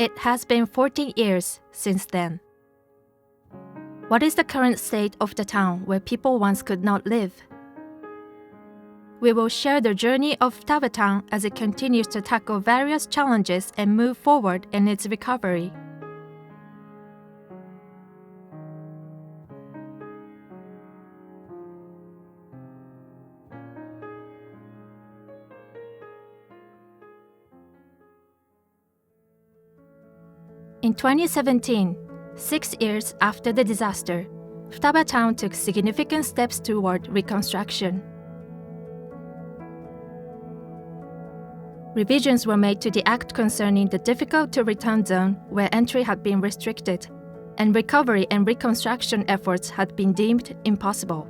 It has been 14 years since then. What is the current state of the town where people once could not live? We will share the journey of Futaba Town as it continues to tackle various challenges and move forward in its recovery. In 2017, 6 years after the disaster, Futaba Town took significant steps toward reconstruction. Revisions were made to the act concerning the difficult-to-return zone where entry had been restricted, and recovery and reconstruction efforts had been deemed impossible.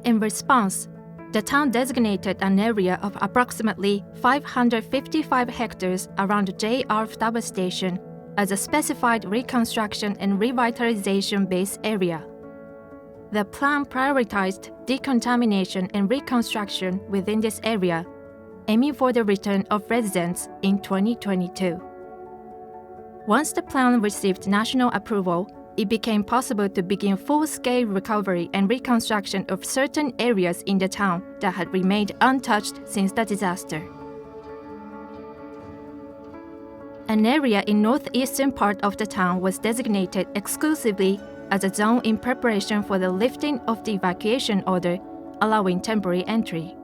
In response, the town designated an area of approximately 555 hectares around the JR Futaba station as a specified reconstruction and revitalization base area. The plan prioritized decontamination and reconstruction within this area, aiming for the return of residents in 2022. Once the plan received national approval, it became possible to begin full-scale recovery and reconstruction of certain areas in the town that had remained untouched since the disaster. An area in northeastern part of the town was designated exclusively as a zone in preparation for the lifting of the evacuation order, allowing temporary entry.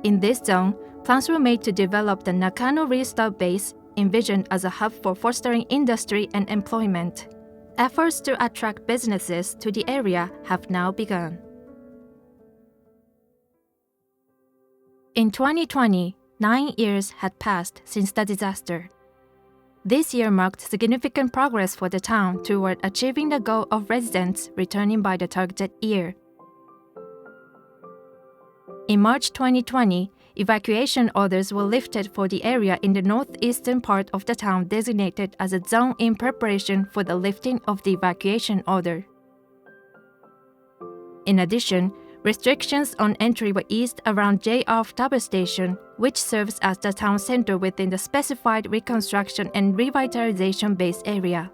In this zone, plans were made to develop the Nakano Restart Base, envisioned as a hub for fostering industry and employment. Efforts to attract businesses to the area have now begun. In 2020, 9 years had passed since the disaster. This year marked significant progress for the town toward achieving the goal of residents returning by the targeted year. In March 2020, evacuation orders were lifted for the area in the northeastern part of the town designated as a zone in preparation for the lifting of the evacuation order. In addition, restrictions on entry were eased around JR Futaba Station, which serves as the town center within the specified reconstruction and revitalization base area.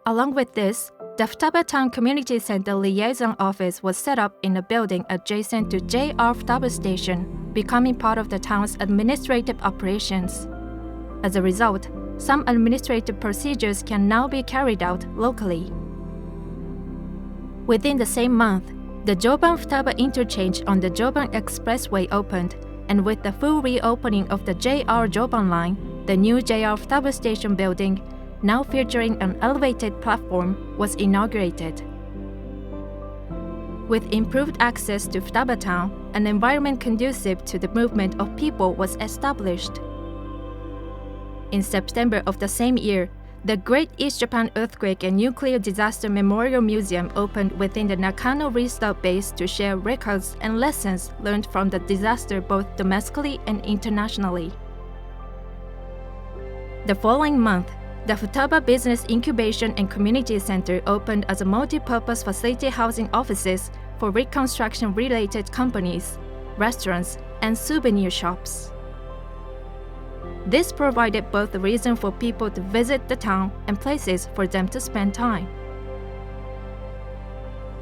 Along with this, the Futaba Town Community Center Liaison Office was set up in a building adjacent to JR Futaba Station, becoming part of the town's administrative operations. As a result, some administrative procedures can now be carried out locally. Within the same month, the Joban-Futaba interchange on the Joban Expressway opened, and with the full reopening of the JR Joban line, the new JR Futaba Station building, now featuring an elevated platform, was inaugurated. With improved access to Futaba Town, an environment conducive to the movement of people was established. In September of the same year, the Great East Japan Earthquake and Nuclear Disaster Memorial Museum opened within the Nakano Restart Base to share records and lessons learned from the disaster both domestically and internationally. The following month, the Futaba Business Incubation and Community Center opened as a multi-purpose facility housing offices for reconstruction-related companies, restaurants, and souvenir shops. This provided both a reason for people to visit the town and places for them to spend time.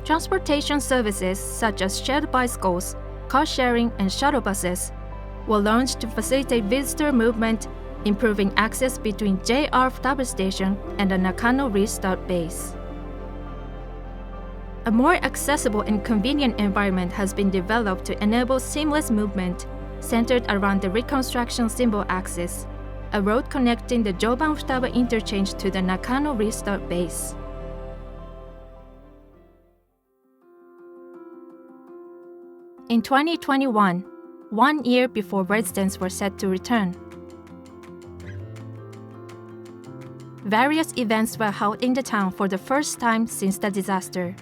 Transportation services such as shared bicycles, car sharing, and shuttle buses were launched to facilitate visitor movement, improving access between JR Futaba Station and the Nakano Restart Base. A more accessible and convenient environment has been developed to enable seamless movement, centered around the reconstruction symbol axis, a road connecting the Joban-Futaba interchange to the Nakano Restart Base. In 2021, 1 year before residents were set to return, various events were held in the town for the first time since the disaster.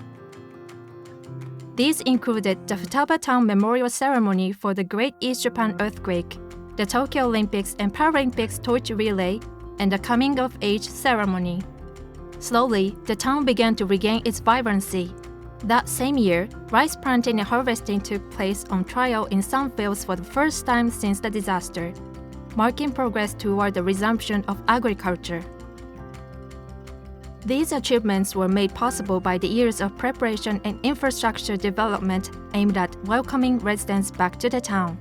These included the Futaba Town Memorial Ceremony for the Great East Japan Earthquake, the Tokyo Olympics and Paralympics torch relay, and the Coming of Age ceremony. Slowly, the town began to regain its vibrancy. That same year, rice planting and harvesting took place on trial in some fields for the first time since the disaster. marking progress toward the resumption of agriculture. These achievements were made possible by the years of preparation and infrastructure development aimed at welcoming residents back to the town.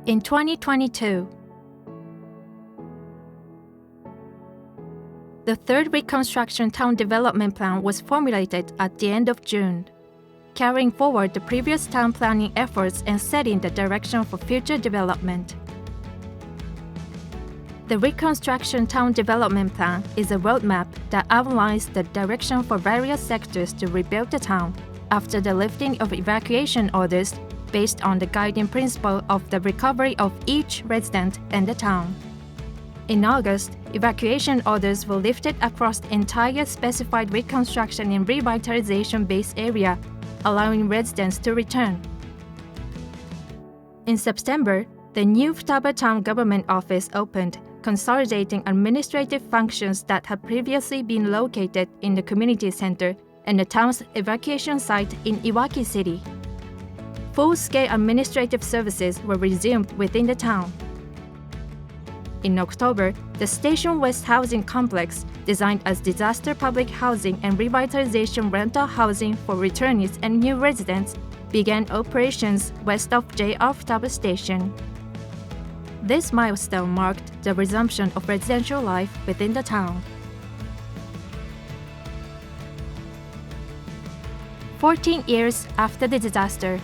In 2022, the third Reconstruction Town Development Plan was formulated at the end of June, carrying forward the previous town planning efforts and setting the direction for future development. The Reconstruction Town Development Plan is a roadmap that outlines the direction for various sectors to rebuild the town after the lifting of evacuation orders based on the guiding principle of the recovery of each resident and the town. In August, evacuation orders were lifted across the entire specified reconstruction and revitalization base area, allowing residents to return. In September, the new Futaba Town government office opened, consolidating administrative functions that had previously been located in the community center and the town's evacuation site in Iwaki City. Full-scale administrative services were resumed within the town. In October, the Station West Housing Complex, designed as disaster public housing and revitalization rental housing for returnees and new residents, began operations west of JR Futaba Station. This milestone marked the resumption of residential life within the town. 14 years after the disaster,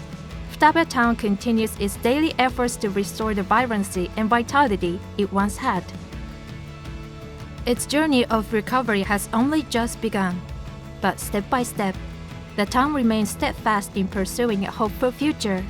Futaba Town continues its daily efforts to restore the vibrancy and vitality it once had. Its journey of recovery has only just begun, but step by step, the town remains steadfast in pursuing a hopeful future.